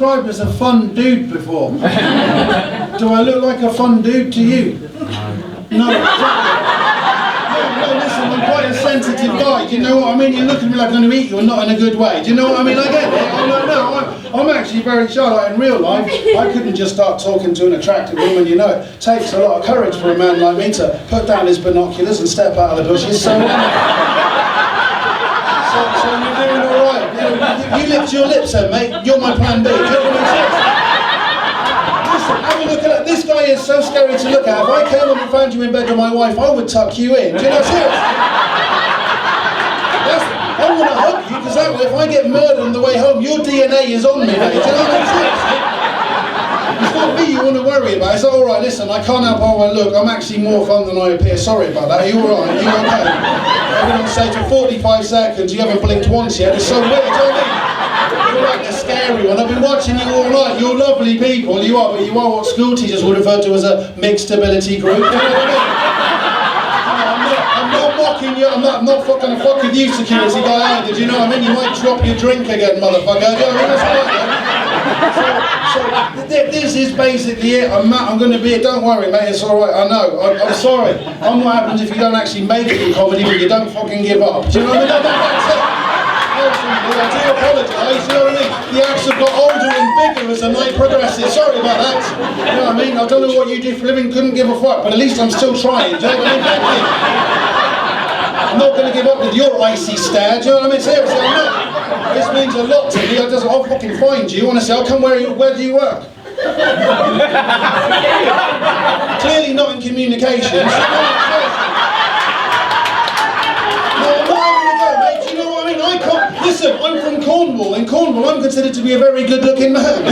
described as a fun dude before. Do I look like a fun dude to you? No. No, listen, I'm quite a sensitive guy, do you know what I mean? You look at me like I'm going to eat you and not in a good way, do you know what I mean? I get it. I'm actually very shy. Like in real life, I couldn't just start talking to an attractive woman, you know. It takes a lot of courage for a man like me to put down his binoculars and step out of the bushes, so you're doing alright. You lift your lips then, mate. You're my plan B. Do you know what I mean? Listen, have a look at it. This guy is so scary to look at. If I came up and found you in bed with my wife, I would tuck you in. Do you know, seriously? I want to hug you, because if I get murdered on the way home, your DNA is on me, mate. Do you know what I'm saying? It's not me you want to worry about. It's like, alright, listen, I can't help how I look. I'm actually more fun than I appear. Sorry about that. Are you alright? Are you okay? I've been on stage for 45 seconds. You haven't blinked once yet. It's so weird, do you know what I mean? You're like the scary one. I've been watching you all night. You're lovely people, you are, but you are what school teachers would refer to as a mixed ability group. You know what I mean? I'm not mocking you. I'm not fucking a fuck with you, security guy either. Do you know what I mean? You might drop your drink again, motherfucker. Do you know what I mean? That's right, so this is basically it. I'm going to be it. Don't worry, mate. It's all right. I know. I'm sorry. I'm what happens if you don't actually make it in comedy, but you don't fucking give up. Do you know what I mean? That's it. I do apologise, you know what I mean? The acts have got older and bigger as the night progresses. Sorry about that. You know what I mean? I don't know what you do for a living, couldn't give a fuck, but at least I'm still trying. Do you know what I mean? Thank you. I'm not going to give up with your icy stare, do you know what I mean? Seriously, I'm not. This means a lot to me. I'll fucking find you. Honestly, I'll come where do you work? Clearly not in communications. Listen, I'm from Cornwall. In Cornwall, I'm considered to be a very good-looking man.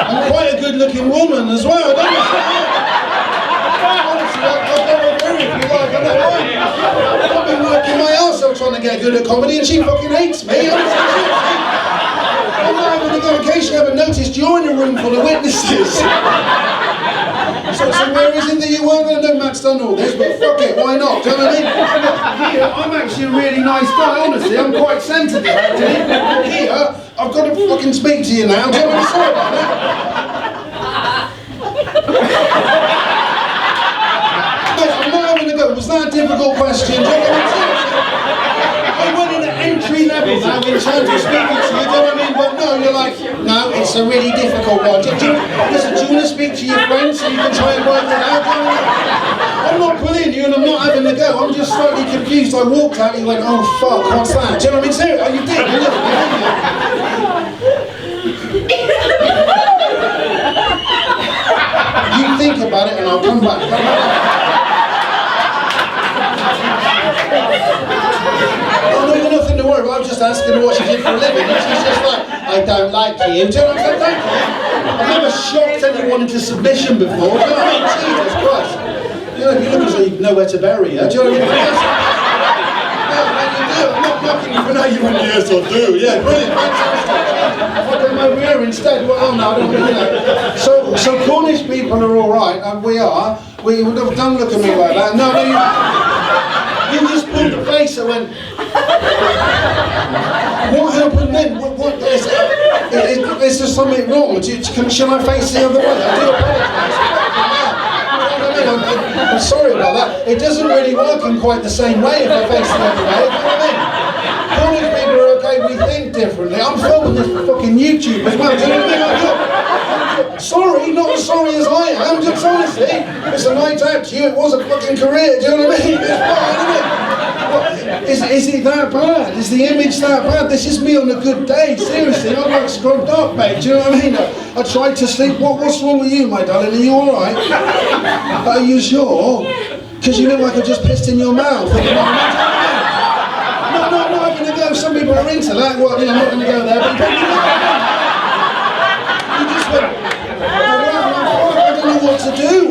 I'm quite a good-looking woman as well. Honestly, I'll go with if you like. I've been working my ass off trying to get good at comedy, and she fucking hates me. I'm not having a go. In case you haven't noticed, you're in a room full of witnesses. So where is it that you weren't going to know Matt's done all this, but fuck it, why not? Do you know what I mean? Here, I'm actually a really nice guy, honestly, I'm quite sensitive actually. Here, I've got to fucking speak to you now, do you know what I'm saying about that? I'm not having a go, was that a difficult question? Do you know what I'm saying? I went in at entry level now in terms of speaking to you, do you know what I mean? But no, you're like, no, it's a really difficult one. Listen, do you want to speak to your friends so you can try and work it out? I'm not bullying you and I'm not having a go. I'm just slightly confused. I walked out and you went, oh fuck, what's that? Do you know what I mean? Seriously, oh, you did. You think about it and I'll come back. Oh, no, you're nothing to worry about. I'm just asking her what she did for a living. And she's just like, I don't like you. Do you know what I'm saying? Thank you. I've never shocked anyone into submission before. Do you know what I mean? Jesus Christ. You know, you look as though you know where to bury her. Do you know what I mean? You do. I'm not knocking you for now. You went, yes, I do. Yeah, brilliant. Fantastic. I'll come over here instead. Well, oh, no, I don't want to do that. So Cornish people are all right. We are. Don't look at me like that. No, you just pulled the face and went, what happened then? What is there something wrong? Should I face the other way? I do apologise. I'm sorry about that. It doesn't really work in quite the same way if I face the other way. You know what I mean? Cornish people are okay, we think differently. I'm filming this for fucking YouTube as well. Do you know what I mean? Sorry, not as sorry as I am, just honestly. It's a night out to you, it was a fucking career, do you know what I mean? It's fine, isn't it? Is it that bad? Is the image that bad? This is me on a good day, seriously. I'm like scrubbed up, mate, do you know what I mean? I tried to sleep. What's wrong with you, my darling? Are you alright? Are you sure? Because you look like I just pissed in your mouth. No, I'm not going to go. Some people are into that. Well, I'm not going to go there, but you just went, I don't know what to do.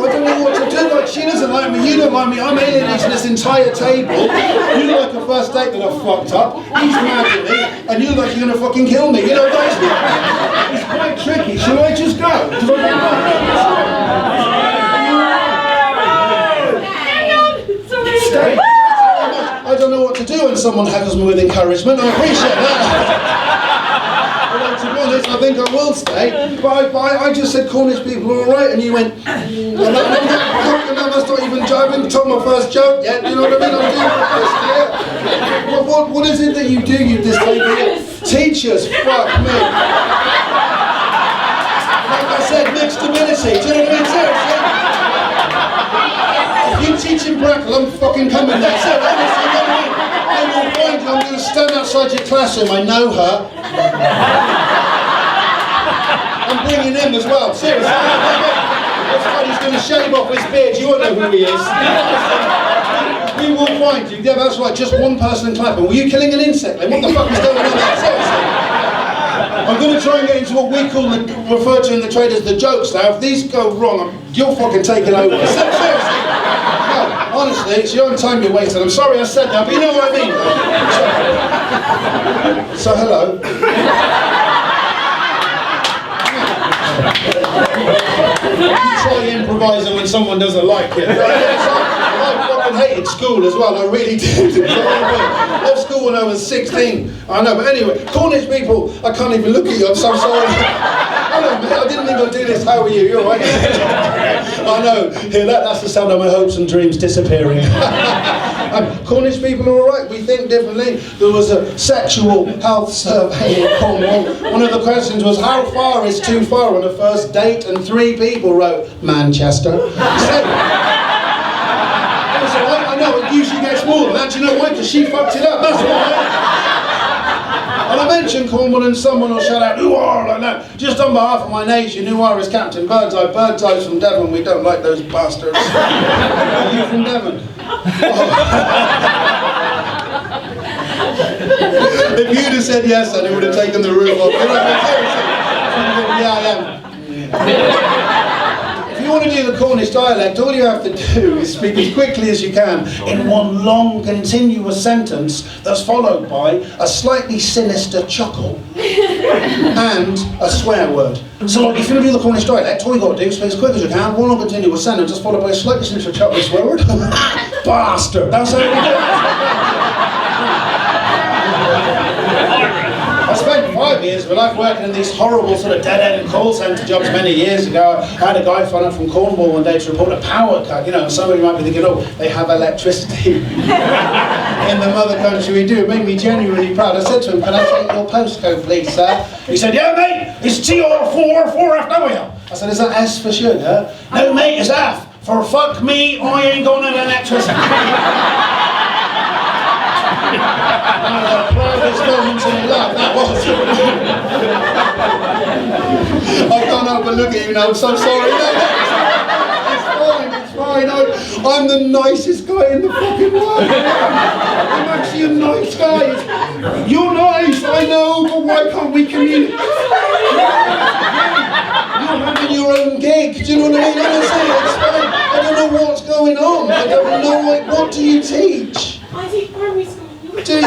Like, she doesn't like me, you don't like me, I'm alienating this entire table. You look like a first date that I fucked up, he's mad at me, and you look like you're going to fucking kill me. You know, guys, it's quite tricky. Shall I just go? Stay. I don't know what to do, and someone heckles me with encouragement. I appreciate that. Well, to be honest, I think I will stay. But I just said Cornish people are all right, and you went. And that's not even joking. I haven't told my first joke yet. You know what I mean? I'm doing my best here. What is it that you do? You teachers. Fuck me. Like I said, mixed ability. Do you know what I mean? Seriously. If you teach in Bracknell, I'm fucking coming there. So honestly, you know what I mean? I will find you. I'm going to stand outside your classroom. I know her. I'm bringing him as well. Seriously. That's why he's going to shave off his beard. You won't know who he is. We will find you. Yeah, that's right. Just one person clapping. Were you killing an insect then? What the fuck is going on there? Seriously. I'm going to try and get into what we refer to in the trade as the jokes now. If these go wrong, you're fucking taking over. Seriously. No, honestly, it's your own time you're wasting. I'm sorry I said that, but you know what I mean. So hello. You try improvising when someone doesn't like it. I fucking hated school as well, I really did. I left school when I was 16. I know, but anyway, Cornish people, I can't even look at you, I'm so sorry. Hello mate, I didn't think I'd do this, how are you? You're alright? I know, here, that's the sound of my hopes and dreams disappearing. Cornish people are alright, we think differently. There was a sexual health survey in Cornwall. One of the questions was, how far is too far on a first date? And 3 people wrote, Manchester. I know, it usually gets more than that. Do you know why? Because she fucked it up, that's why. And I mentioned Cornwall and someone will shout out, "Ooh-ah," like that. Just on behalf of my nation, Ooh-ah is Captain Birdseye. Birdseye's from Devon, we don't like those bastards. Are you from Devon? Oh. If you'd have said yes, then it would have taken the roof off. You know what I mean? Yeah, I am. If you want to do the Cornish dialect, all you have to do is speak as quickly as you can in one long, continuous sentence that's followed by a slightly sinister chuckle and a swear word. So, like, if you're going to do the Cornish dialect, all you got to do is speak as quick as you can, one long, continuous sentence just followed by a slightly sinister chuckle and swear word. Bastard! That's how we do it. I spent 5 years of my life working in these horrible sort of dead-end call centre jobs many years ago. I had a guy phone up from Cornwall one day to report a power cut, you know, and some of you might be thinking, oh, they have electricity in the mother country we do. It made me genuinely proud. I said to him, can I take your postcode, please, sir? He said, yeah, mate, it's TR4 4FW. I said, is that S for sugar? No, mate, it's F. For fuck me, I ain't got no electricity. One of the proudest moments in life, that was. I can't help but look at you now, I'm so sorry. No, it's fine. I'm the nicest guy in the fucking world. I'm actually a nice guy. You're nice, I know, but why can't we communicate? You're having your own gig, do you know what I mean? Honestly, it's fine. I don't know what's going on. I don't know, like, what do you teach? I teach primary school. Do you?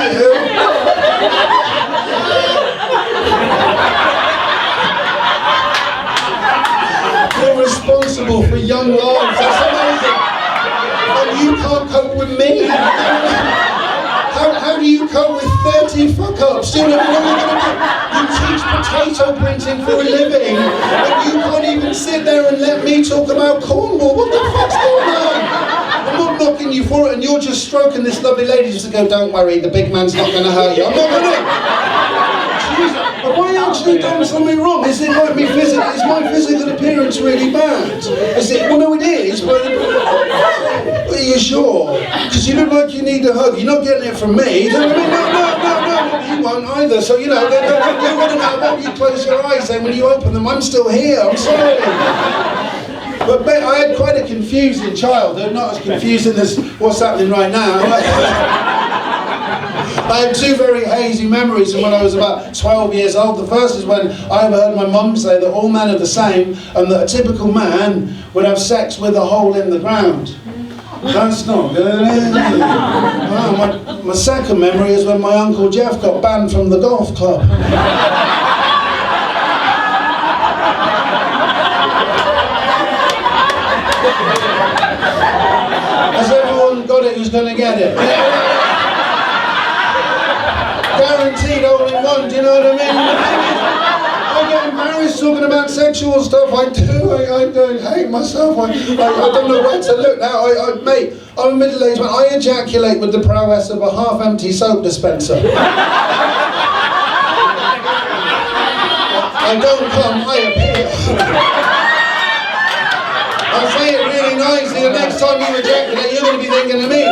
You're responsible for young lives. That's amazing. And you can't cope with me. How do you cope with 30 fuck-ups? Do you know what you're going to do? You teach potato printing for a living, and you can't even sit there and let me talk about Cornwall. What the fuck's going on? I'm not knocking you for it, and you're just stroking this lovely lady just to go, don't worry, the big man's not going to hurt you. I'm not going to. Have I actually done something wrong? Is it like me is my physical appearance really bad? Is it? Well, no, it is, but are you sure? Because you look like you need a hug. You're not getting it from me. No, you won't either. So, you know, you're going to know you close your eyes, and when you open them, I'm still here. I'm sorry. But I had quite a confusing childhood, not as confusing as what's happening right now. I have 2 very hazy memories from when I was about 12 years old. The first is when I overheard my mum say that all men are the same and that a typical man would have sex with a hole in the ground. That's not good, is it? Well, my second memory is when my Uncle Jeff got banned from the golf club. Has everyone got it who's going to get it? Guaranteed all-in-one, do you know what I mean? I get embarrassed talking about sexual stuff. I do. I hate myself. I don't know where to look now. Mate, I'm a middle-aged man. I ejaculate with the prowess of a half-empty soap dispenser. I don't come, I appear. I say it really nicely. The next time you ejaculate, you're going to be thinking of me.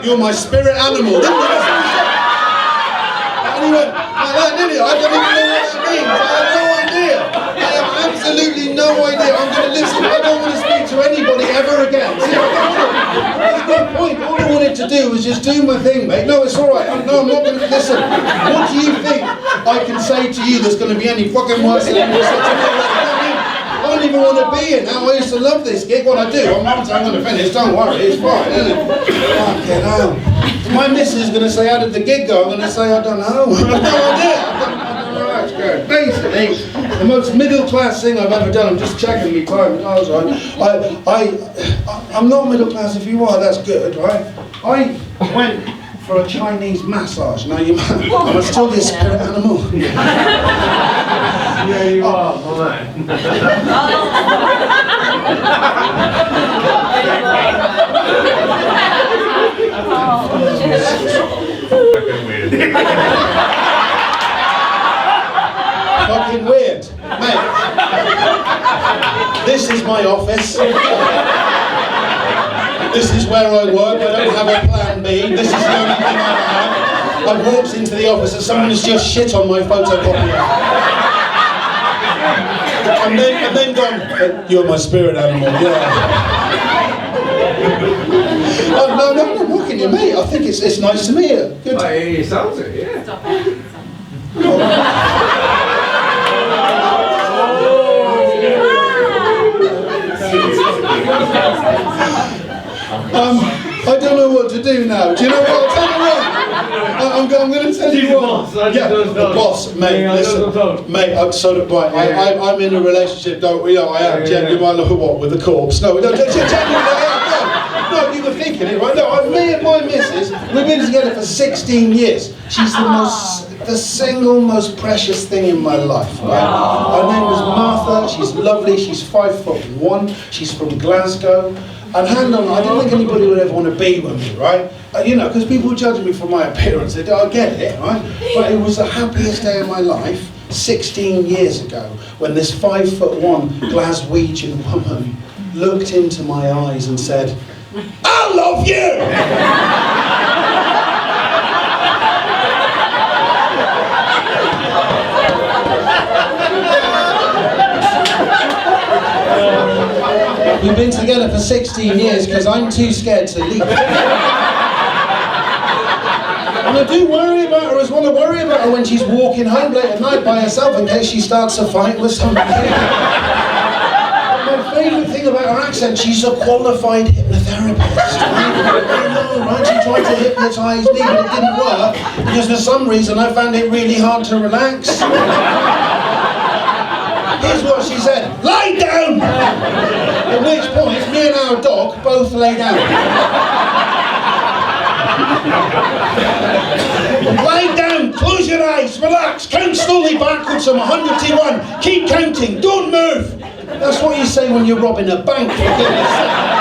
You're my spirit animal. And he went like that, didn't he? I don't even know what that means. I have no idea. I have absolutely no idea. I'm going to listen. I don't want to speak to anybody ever again. See, there's no point. All I wanted to do was just do my thing, mate. No, it's all right. No, I'm not going to listen. What do you think I can say to you that's going to be any fucking worse than what I said to me? I don't even want to be here now. I used to love this gig. What I do, I'm going to finish. Don't worry, it's fine, isn't it? Fucking hell. My missus is going to say, how did the gig go? I'm going to say, I don't know. I have no idea. I don't know how it's going. Basically, the most middle class thing I've ever done. I'm just checking me time. I'm not middle class. If you are, that's good, right? I went for a Chinese massage. Now you I'm still this spirit animal. Yeah, you are, my man. Fucking weird. Mate, this is my office. This is where I work. I don't have a plan B. This is the only thing I have. I walked into the office and someone has just shit on my photocopier. And then gone, you're my spirit animal, yeah. Oh, no, I'm mocking you, mate. I think it's nice to meet you. Good. It sounds it, yeah. I don't know what to do now. Do you know what? I'll tell you what. I'm going to tell you what. The boss, mate. Listen, mate. I'm in a relationship. Don't we? I am. You might look at what with the corpse. No, don't. No, you were thinking it, right? No, me and my missus, we've been together for 16 years. She's the single most precious thing in my life, right? Her name was Martha. She's lovely. She's 5'1". She's from Glasgow. And hand on, I didn't think anybody would ever want to be with me, right? You know, because people judge me for my appearance. I get it, right? But it was the happiest day of my life 16 years ago when this 5'1" Glaswegian woman looked into my eyes and said, I love you! We've been together for 16 years because I'm too scared to leave. And I do worry about her. I just want to worry about her when she's walking home late at night by herself in case she starts a fight with somebody. My favourite thing about her accent, she's a qualified hypnotherapist. I know, right? She tried to hypnotise me, but it didn't work because for some reason I found it really hard to relax. Here's what she said, lie down! At which point, me and our dog both lay down. Lie down, close your eyes, relax, count slowly backwards from 100 to 1. Keep counting, don't move. That's what you say when you're robbing a bank, for goodness sake.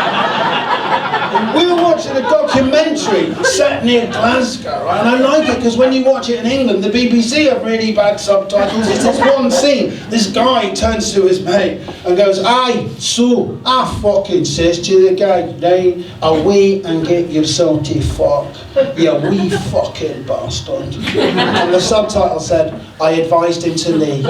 We were watching a documentary set near Glasgow, right? And I like it because when you watch it in England, the BBC have really bad subtitles. It's this one scene. This guy turns to his mate and goes, aye, so I fucking says to the guy, right, away and get yourself to fuck, you wee fucking bastard. And the subtitle said, I advised him to leave.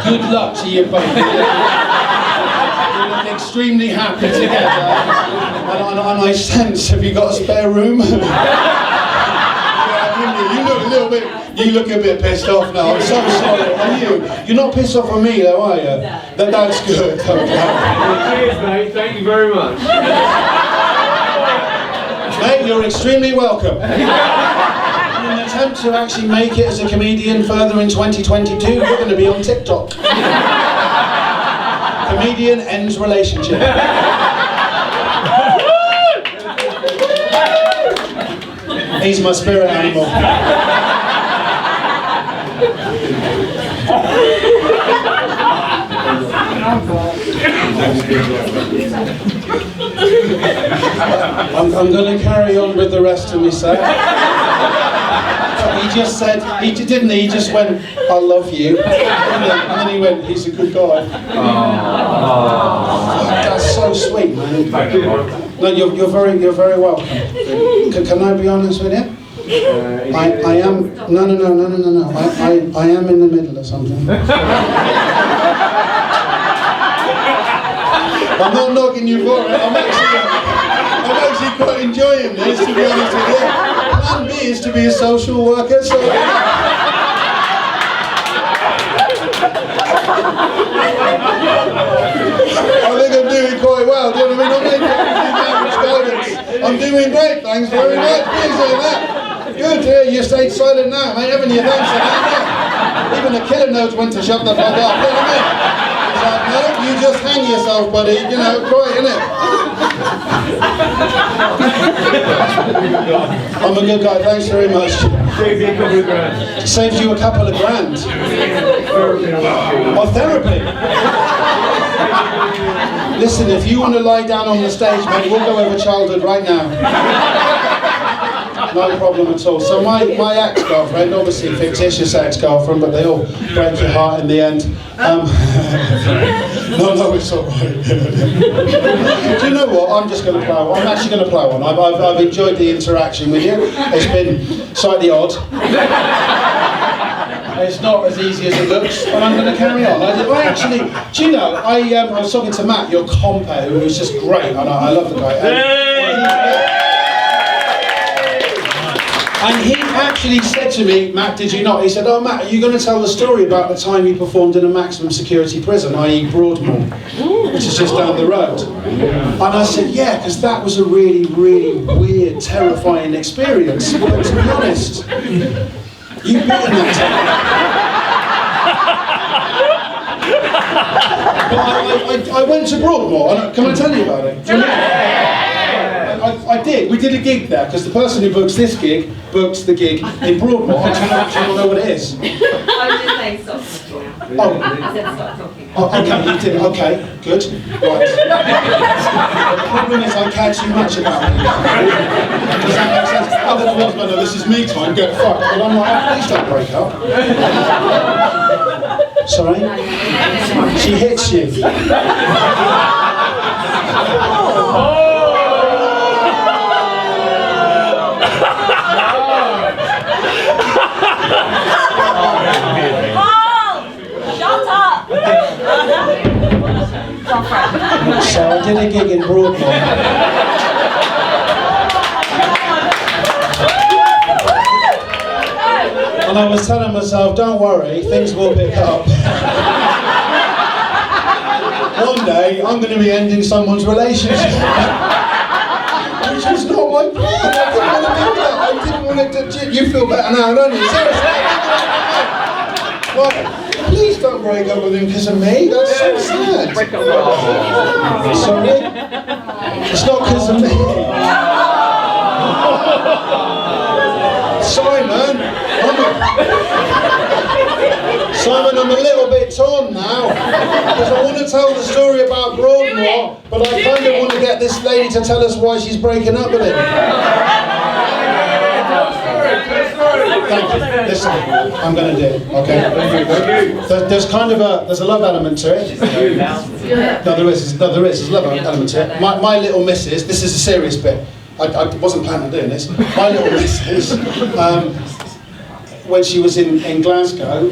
Good luck to you both. You look extremely happy together. And I sense, have you got a spare room? Yeah, you look a little bit, you look a bit pissed off now. I'm so sorry. Are you? You're not pissed off on me though, are you? No. That's good. Cheers, mate. Thank you very much. Mate, you're extremely welcome. In the want to actually make it as a comedian further in 2022, you're going to be on TikTok. Comedian ends relationship. He's my spirit animal. I'm going to carry on with the rest of my set. He just said, he just went, I love you. And then he went, he's a good guy. That's so sweet, man. No, you're very welcome. Can I be honest with you? I am, no. I am in the middle of something. I'm not knocking you for it. I'm actually quite enjoying this, to be honest with you. Plan B is to be a social worker, so... I think I'm doing quite well, do you know what I mean? I'm doing great, thanks very much. Appreciate that. Good, yeah, you stayed silent now, mate, haven't you? Thanks for that. Even the killer knows when to shut the fuck up, you know what I mean? No, you just hang yourself, buddy, you know, quite, innit? I'm a good guy, thanks very much. Saves you a couple of grand. Oh, therapy? Listen, if you want to lie down on the stage, mate, we'll go over childhood right now. No problem at all. So my ex-girlfriend, obviously fictitious ex-girlfriend, but they all break your heart in the end. No, it's all right. Do you know what? I'm just going to plough on. I'm actually going to plough on. I've enjoyed the interaction with you. It's been slightly odd. It's not as easy as it looks, but I'm going to carry on. I actually, do you know, I was talking to Matt, your compere, who was just great, and I love the guy. And he actually said to me, Matt, did you not? He said, oh Matt, are you going to tell the story about the time you performed in a maximum security prison, i.e. Broadmoor, which is just down the road? And I said, yeah, because that was a really, really weird, terrifying experience. But to be honest, you've been in that time. But I went to Broadmoor, and can I tell you about it? Do you know? I did. We did a gig there, because the person who books this gig books the gig in Broadmoor. Do you know what it is? I was just saying stop talking. Oh. I said stop talking. Oh, okay, you did. Okay, good. Right. The problem is I care too much about it. Does that make sense? Other people know this is me time, get fucked. But I'm like, please don't break up. Sorry? She hits you. So I did a gig in Bracknell. And I was telling myself, don't worry, things will pick up. One day, I'm going to be ending someone's relationship. Which was not my plan. I didn't want to do that. I didn't want to do. You feel better now, don't you? Seriously. Well, please don't break up with him because of me. That's so sad. Sorry? It's not because of me. Simon, I'm a little bit torn now because I want to tell the story about Broadmoor, but I kind of want to get this lady to tell us why she's breaking up with him. Thank you. Listen, I'm going to do it, okay? There's kind of there's a love element to it. No, there is. There's a love element to it. My little missus, this is a serious bit. I wasn't planning on doing this. My little missus, when she was in Glasgow,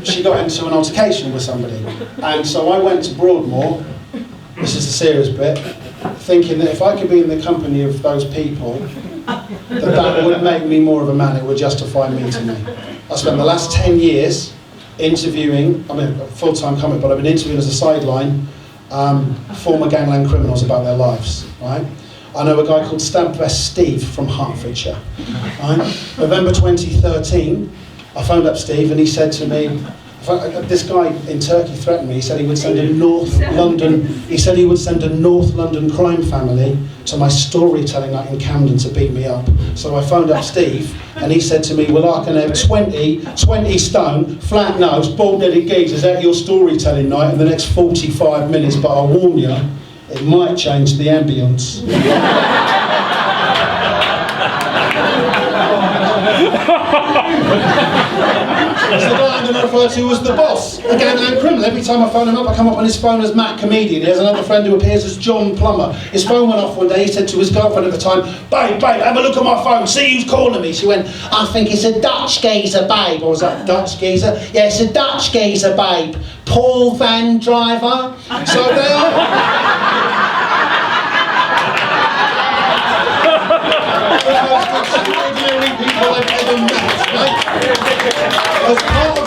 she got into an altercation with somebody. And so I went to Broadmoor, this is a serious bit, thinking that if I could be in the company of those people, that would make me more of a man, it would justify me to me. I spent the last 10 years interviewing, I'm a full-time comic, but I've been interviewing as a sideline, former gangland criminals about their lives, right? I know a guy called Stabvest Steve from Hertfordshire. Right? November 2013, I phoned up Steve and he said to me, this guy in Turkey threatened me. He said he would send a North London crime family to my storytelling night in Camden to beat me up. So I phoned up Steve and he said to me, well, I can have 20 stone, flat nose, bald-headed geezers at your storytelling night in the next 45 minutes, but I warn you, it might change the ambience. It's the guy I'm going to refer to as the boss, a gangland criminal. Every time I phone him up, I come up on his phone as Matt Comedian. He has another friend who appears as John Plumber. His phone went off one day. He said to his girlfriend at the time, babe, have a look at my phone, see who's calling me. She went, I think it's a Dutch geezer, babe. Or was that Dutch geezer? Yeah, it's a Dutch geezer, babe. Paul Van Driver. So they are... extraordinary people I've ever met, right? As part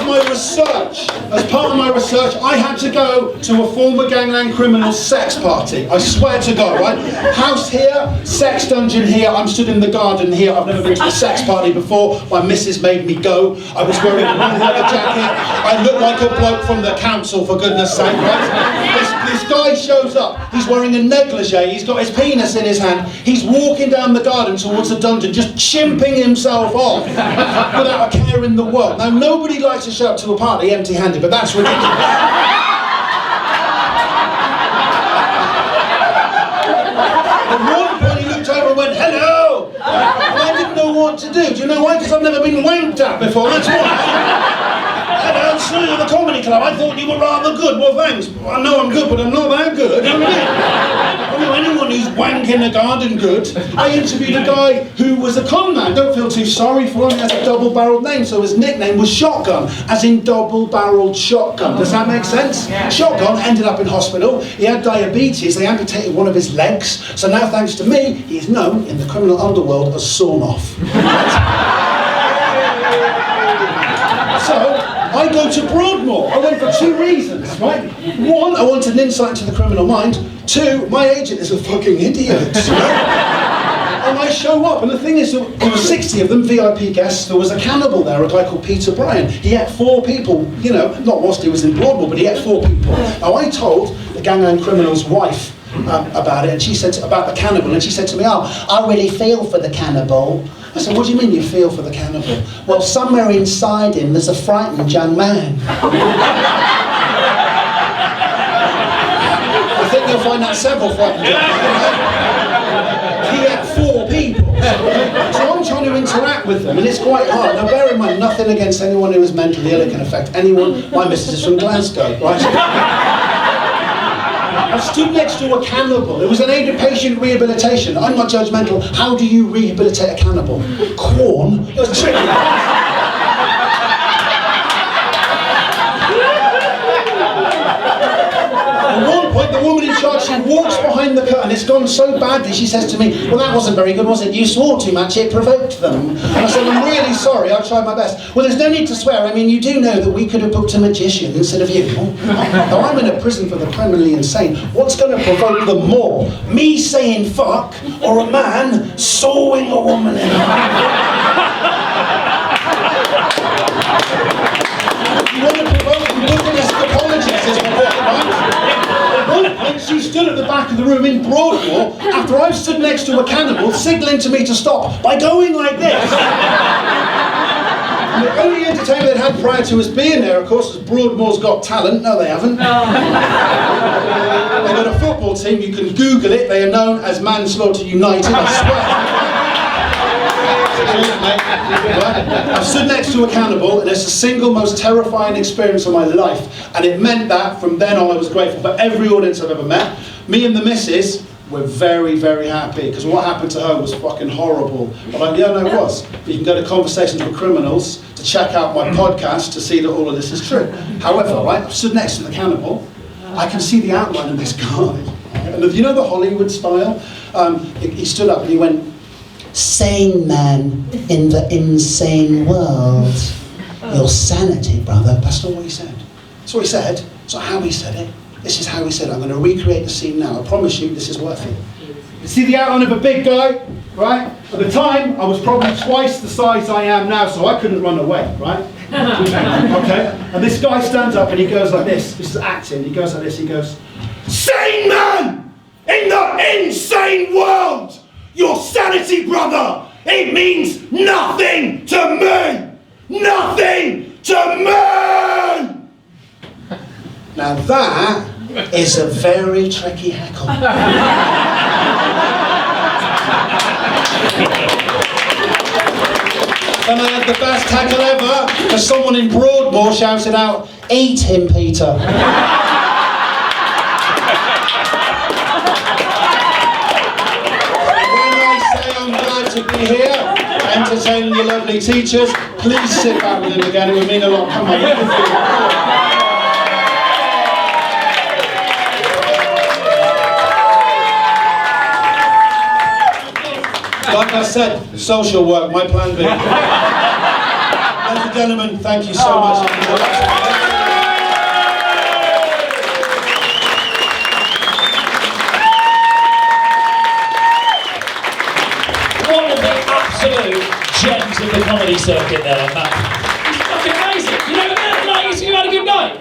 of my research, I had to go to a former gangland criminal's sex party. I swear to God, right? House here, sex dungeon here, I'm stood in the garden here. I've never been to a sex party before. My missus made me go. I was wearing a blue leather jacket. I looked like a bloke from the council, for goodness sake, right? This guy shows up. He's wearing a negligee. He's got his penis in his hand. He's walking down the garden towards the dungeon, just chimping himself off without a care in the world. Now, nobody likes to show up to a party empty-handed, but that's ridiculous. At one point, he looked over and went, hello! And I didn't know what to do. Do you know why? Because I've never been wanked at before, that's why. Hello, sir, the comedy club. I thought you were rather good. Well, thanks. I know I'm good, but I'm not that good. You know what I mean? I don't know anyone who's wanking the garden good. I interviewed a guy who was a con man. Don't feel too sorry for him. He has a double-barreled name, so his nickname was Shotgun, as in double-barreled shotgun. Does that make sense? Shotgun ended up in hospital. He had diabetes. They amputated one of his legs. So now, thanks to me, he is known in the criminal underworld as Sawn Off. So, I go to Broadmoor. I went for two reasons, right? One, I wanted an insight into the criminal mind. Two, my agent is a fucking idiot. And I show up, and the thing is, there were 60 of them, VIP guests. There was a cannibal there, a guy called Peter Bryan. He ate 4 people, you know, not whilst he was in Broadmoor, but he ate 4 people. Now, I told the gangland criminal's wife about it, and she said about the cannibal, and she said to me, oh, I really feel for the cannibal. I said, what do you mean you feel for the cannibal? Well, somewhere inside him there's a frightened young man. I think you'll find that several frightened young men. He had 4 people. So I'm trying to interact with them, and it's quite hard. Now bear in mind, nothing against anyone who is mentally ill. It can affect anyone. My missus is from Glasgow, right? I stood next to a cannibal. It was an aid patient rehabilitation. I'm not judgmental. How do you rehabilitate a cannibal? Corn? It was tricky. At one point, the woman in charge, she walks behind the curtain. It's gone so badly, she says to me, well, that wasn't very good, was it? You swore too much, it provoked them. And I said, I'm really sorry, I'll try my best. Well, there's no need to swear. I mean, you do know that we could have booked a magician instead of you. Now, I'm in a prison for the criminally insane. What's going to provoke them more? Me saying fuck, or a man sawing a woman in half? You want to provoke them, look at escapologists, is my point, right? And she stood at the back of the room in Broadmoor after I've stood next to a cannibal signalling to me to stop by going like this. And the only entertainment they'd had prior to us being there, of course, is Broadmoor's Got Talent. No, they haven't. They've got a football team, you can Google it. They are known as Manslaughter United, I swear. I've stood next to a cannibal, and it's the single most terrifying experience of my life. And it meant that from then on I was grateful for every audience I've ever met. Me and the missus were very, very happy, because what happened to her was fucking horrible. I'm like, yeah, no, it was. But you can go to Conversations with Criminals to check out my podcast to see that all of this is true. However, right, I've stood next to the cannibal. I can see the outline of this guy. And if you know the Hollywood style, he stood up and he went, sane man in the insane world. Your sanity, brother. That's not what he said. That's what he said. It's not how he said it. This is how he said, I'm going to recreate the scene now. I promise you, this is worth it. You see the outline of a big guy, right? At the time, I was probably twice the size I am now, so I couldn't run away, right? Okay? And this guy stands up and he goes like this. This is acting. He goes like this. He goes, "Sane man! In the insane world! Your sanity, brother! It means nothing to me! Nothing to me!" Now that is a very tricky heckle. And I had the best heckle ever, as someone in Broadmoor shouted out, "Eat him, Peter." When I say I'm glad to be here, entertaining your lovely teachers, please sit back with him again, it would mean a lot. Come on, you can feel it. Like I said, social work, my plan B. Ladies and gentlemen, thank you so much. One of the absolute gems of the comedy circuit there, Matt. It's fucking amazing. You had a good night?